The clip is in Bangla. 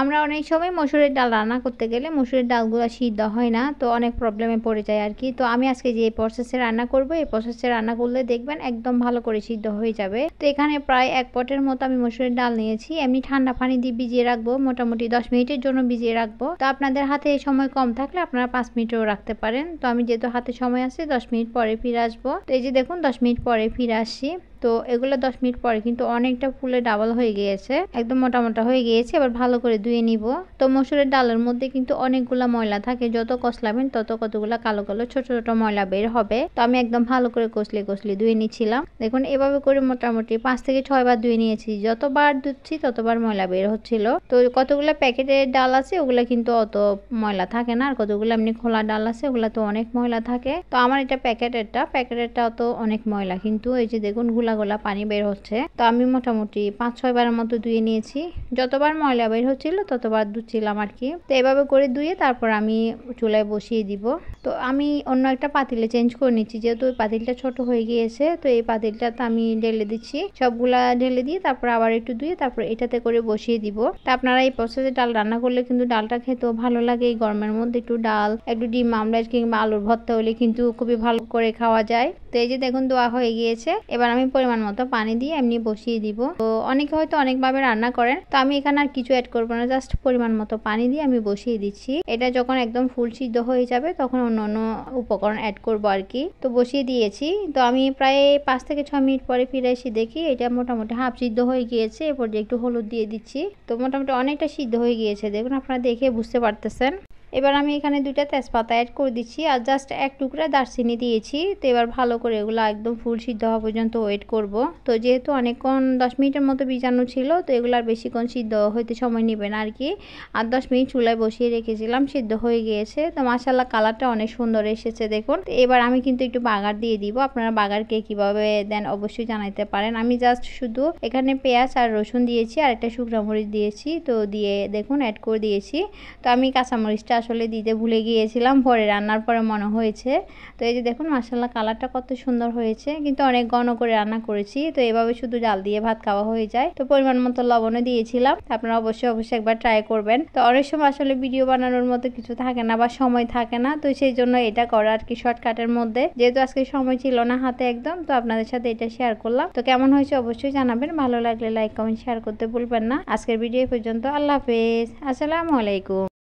আমরা অনেক সময় মসুরের ডাল রান্না করতে গেলে মসুরের ডালগুলো সিদ্ধ হয় না, তো অনেক প্রবলেমে পড়ে যায় আর কি। তো আমি আজকে যে প্রসেসে রান্না করব, এই প্রসেসে রান্না করলে দেখবেন একদম ভালো করে সিদ্ধ হয়ে যাবে। তো এখানে প্রায় 1 পটের মতো আমি মসুরের ডাল নিয়েছি। এমনি ঠান্ডা পানি দিয়ে ভিজিয়ে রাখবো, মোটামুটি 10 মিনিটের জন্য ভিজিয়ে রাখবো। তো আপনাদের হাতে সময় কম থাকলে আপনারা 5 মিনিটও রাখতে পারেন। তো আমি যেহেতু হাতে সময় আছে 10 মিনিট পরে ফিরে আসবো। তো এই যে দেখুন 10 মিনিট পরে ফিরে আসছি। তো এগুলো 10 মিনিট পরে কিন্তু অনেকটা ফুলে ডাবল হয়ে গিয়েছে, একদম মোটা মোটা হয়ে গিয়েছে। এবার ভালো করে ধুয়ে নিব। তো মসুরের ডালের মধ্যে কিন্তু অনেকগুলা ময়লা থাকে, যত কষলাবেন তত কতগুলা কালো কালো ছোট ছোট ময়লা বের হবে। তো আমি একদম ভালো করে কষলে ধুয়ে নিচ্ছিলাম। দেখুন এভাবে করে মোটামুটি 5 থেকে 6 বার ধুয়ে নিয়েছি। যতবার ধুচ্ছি ততবার ময়লা বের হচ্ছিল। তো কতগুলো প্যাকেটের ডাল আছে ওগুলা কিন্তু অত ময়লা থাকে না, আর কতগুলো এমনি খোলা ডাল আছে ওগুলা তো অনেক ময়লা থাকে। তো আমার এটা প্যাকেটেরটা তো অনেক ময়লা, কিন্তু এই যে দেখুন গোলা পানি বের হচ্ছে। তো আমি মোটামুটি 5-6 বারের মতো ধুয়ে নিয়েছি। যতবার ময়লা বের হচ্ছিল ততবার ধুচ্ছিলাম আর কি। তো এভাবে করে ধুয়ে তারপর আমি চুলায় বসিয়ে দিব। তো আমি অন্য একটা পাতিলে চেঞ্জ করে নিচ্ছি, যেহেতু ওই পাতিলটা ছোট হয়ে গিয়েছে। তো এই পাতিলটাতে আমি ঢেলে দিচ্ছি, সবগুলা ঢেলে দিয়ে তারপর আবার একটু ধুয়ে তারপর এটাতে করে বসিয়ে দিব। তো আপনারা এই প্রসেসে ডাল রান্না করলে কিন্তু ডালটা খেতেও ভালো লাগে। এই গরমের মধ্যে একটু ডাল, একটু ডিম আমলেট কিংবা আলুর ভর্তা হলে কিন্তু খুবই ভালো করে খাওয়া যায়। তো এই যে দেখুন ধোয়া হয়ে গিয়েছে। এবার আমি পরিমাণ মতো পানি দিয়ে এমনি বসিয়ে দিব। তো অনেকে হয়তো অনেকভাবে রান্না করেন, তো আমি এখানে আর কিছু অ্যাড করবো না, জাস্ট পরিমাণ মতো পানি দিয়ে আমি বসিয়ে দিচ্ছি। এটা যখন একদম ফুল সিদ্ধ হয়ে যাবে তখন অন্য অন্য উপকরণ অ্যাড করবো আর কি। তো বসিয়ে দিয়েছি। তো আমি প্রায় 5 থেকে 6 মিনিট পরে ফিরে এসে দেখি এটা মোটামুটি হাফ সিদ্ধ হয়ে গিয়েছে। এরপর যে একটু হলুদ দিয়ে দিচ্ছি। তো মোটামুটি অনেকটা সিদ্ধ হয়ে গিয়েছে, দেখুন আপনারা দেখে বুঝতে পারতেছেন। এবার আমি এখানে 2টা তেজপাতা অ্যাড করে দিচ্ছি, আর জাস্ট 1 টুকরা দারচিনি দিয়েছি। তো এবার ভালো করে এগুলো একদম ফুল সিদ্ধ হওয়া পর্যন্ত ওয়েট করব। তো যেহেতু অনেকক্ষণ 10 মিনিটের মতো ভিজানো ছিল, তো এগুলো আর বেশিক্ষণ সিদ্ধ হইতে সময় নেবে না আর কি। আর 10 মিনিট চুলায় বসিয়ে রেখেছিলাম, সিদ্ধ হয়ে গিয়েছে। তো মাশাআল্লাহ কালারটা অনেক সুন্দর এসেছে দেখুন। তো এবার আমি কিন্তু একটু বাগার দিয়ে দিব। আপনারা বাগারকে কিভাবে দেন অবশ্যই জানাইতে পারেন। আমি জাস্ট শুধু এখানে পেঁয়াজ আর রসুন দিয়েছি, আর একটা শুকনো মরিচ দিয়েছি। তো দিয়ে দেখুন অ্যাড করে দিয়েছি। তো আমি কাঁচামরিচটা আসলে দিতে ভুলে গিয়েছিলাম, পরে রান্নার পরে মনে হয়েছে। তো এই যে দেখুন মাশাআল্লাহ কালারটা কত সুন্দর হয়েছে, কিন্তু অনেক ঘন করে রান্না করেছি। তো এভাবে শুধু ডাল দিয়ে ভাত খাওয়া হয়ে যায়। তো পরিমাণ মতো লবণও দিয়েছিলাম, আপনারা অবশ্যই একবার ট্রাই করবেন। তো অনেক সময় আসলে ভিডিও বানানোর মতো কিছু থাকে না বা সময় থাকে না, তো সেই জন্য এটা করা আর কি শর্টকাটের মধ্যে। যেহেতু আজকে সময় ছিল না হাতে একদম, তো আপনাদের সাথে এটা শেয়ার করলাম। তো কেমন হয়েছে অবশ্যই জানাবেন। ভালো লাগলে লাইক কমেন্ট শেয়ার করতে ভুলবেন না। আজকের ভিডিও পর্যন্ত। আল্লাহ হাফেজ, আসসালামু আলাইকুম।